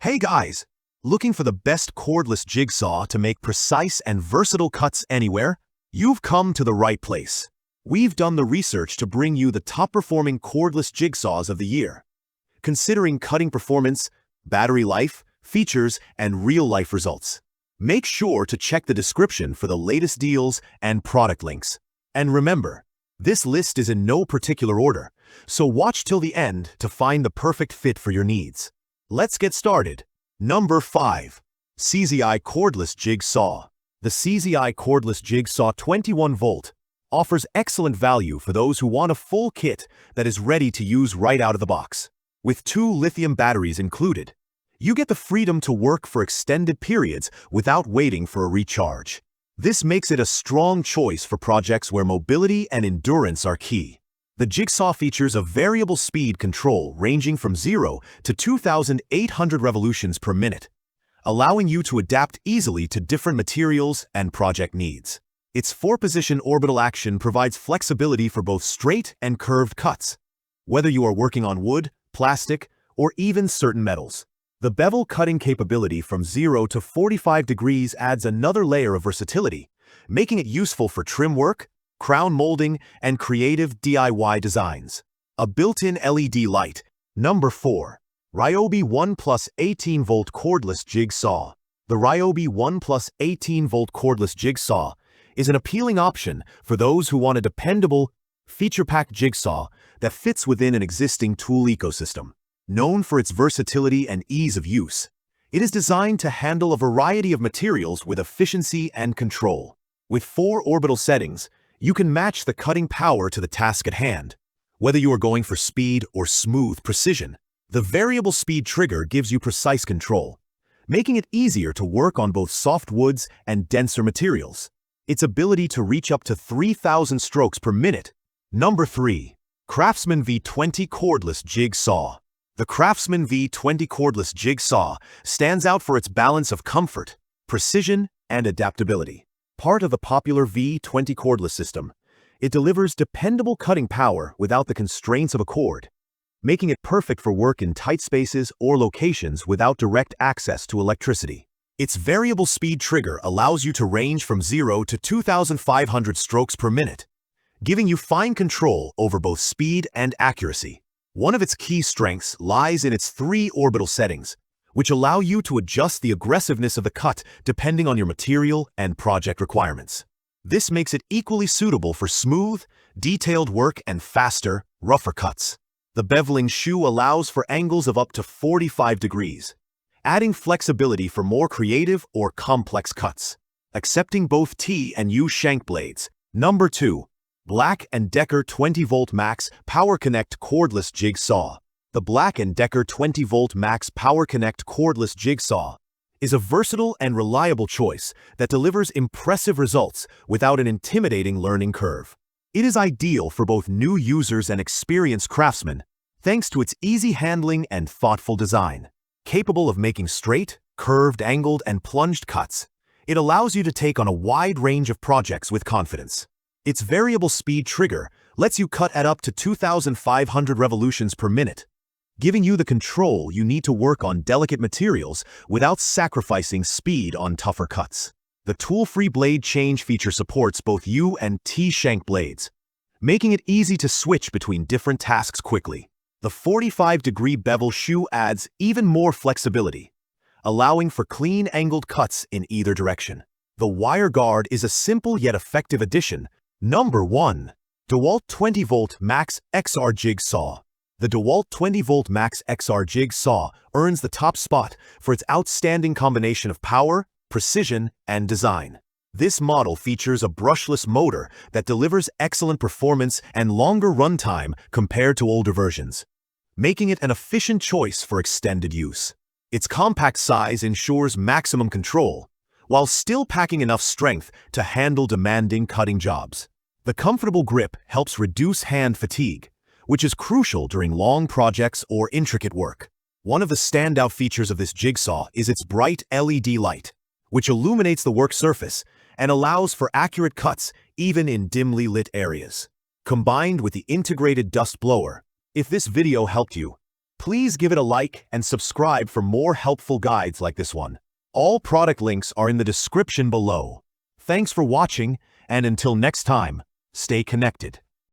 Hey guys! Looking for the best cordless jigsaw to make precise and versatile cuts anywhere? You've come to the right place. We've done the research to bring you the top-performing cordless jigsaws of the year. Considering cutting performance, battery life, features, and real-life results, make sure to check the description for the latest deals and product links. And remember, this list is in no particular order, so watch till the end to find the perfect fit for your needs. Let's get started. Number 5. SEESII Cordless Jigsaw. The SEESII Cordless Jigsaw 21V offers excellent value for those who want a full kit that is ready to use right out of the box. With 2 lithium batteries included, you get the freedom to work for extended periods without waiting for a recharge. This makes it a strong choice for projects where mobility and endurance are key. The Jigsaw features a variable speed control ranging from 0 to 2,800 revolutions per minute, allowing you to adapt easily to different materials and project needs. Its 4-position orbital action provides flexibility for both straight and curved cuts, whether you are working on wood, plastic, or even certain metals. The bevel cutting capability from 0 to 45 degrees adds another layer of versatility, making it useful for trim work, crown molding, and creative DIY designs. A built-in LED light. Number 4. RYOBI ONE Plus 18V Cordless Jigsaw. The RYOBI ONE Plus 18V Cordless Jigsaw is an appealing option for those who want a dependable, feature-packed jigsaw that fits within an existing tool ecosystem. Known for its versatility and ease of use, it is designed to handle a variety of materials with efficiency and control. With 4 orbital settings, you can match the cutting power to the task at hand. Whether you are going for speed or smooth precision, the variable speed trigger gives you precise control, making it easier to work on both soft woods and denser materials. Its ability to reach up to 3,000 strokes per minute. Number 3. CRAFTSMAN V20 Cordless Jigsaw. The CRAFTSMAN V20 Cordless Jigsaw stands out for its balance of comfort, precision, and adaptability. Part of the popular V20 cordless system, it delivers dependable cutting power without the constraints of a cord, making it perfect for work in tight spaces or locations without direct access to electricity. Its variable speed trigger allows you to range from 0 to 2,500 strokes per minute, giving you fine control over both speed and accuracy. One of its key strengths lies in its 3 orbital settings, which allow you to adjust the aggressiveness of the cut depending on your material and project requirements. This makes it equally suitable for smooth, detailed work and faster, rougher cuts. The beveling shoe allows for angles of up to 45 degrees, adding flexibility for more creative or complex cuts. Accepting both T and U shank blades. Number 2. BLACK+DECKER 20V Max Power Connect Cordless Jigsaw. The BLACK+DECKER 20V Max Power Connect Cordless Jigsaw is a versatile and reliable choice that delivers impressive results without an intimidating learning curve. It is ideal for both new users and experienced craftsmen, thanks to its easy handling and thoughtful design. Capable of making straight, curved, angled, and plunged cuts, it allows you to take on a wide range of projects with confidence. Its variable speed trigger lets you cut at up to 2,500 revolutions per minute, giving you the control you need to work on delicate materials without sacrificing speed on tougher cuts. The tool-free blade change feature supports both U and T shank blades, making it easy to switch between different tasks quickly. The 45-degree bevel shoe adds even more flexibility, allowing for clean angled cuts in either direction. The wire guard is a simple yet effective addition. Number 1. DEWALT 20V Max XR Jigsaw. The DEWALT 20V Max XR Jigsaw earns the top spot for its outstanding combination of power, precision, and design. This model features a brushless motor that delivers excellent performance and longer runtime compared to older versions, making it an efficient choice for extended use. Its compact size ensures maximum control, while still packing enough strength to handle demanding cutting jobs. The comfortable grip helps reduce hand fatigue, which is crucial during long projects or intricate work. One of the standout features of this jigsaw is its bright LED light, which illuminates the work surface and allows for accurate cuts even in dimly lit areas. Combined with the integrated dust blower, if this video helped you, Please give it a like and subscribe for more helpful guides like this one. All product links are in the description below. Thanks for watching, and until next time, stay connected.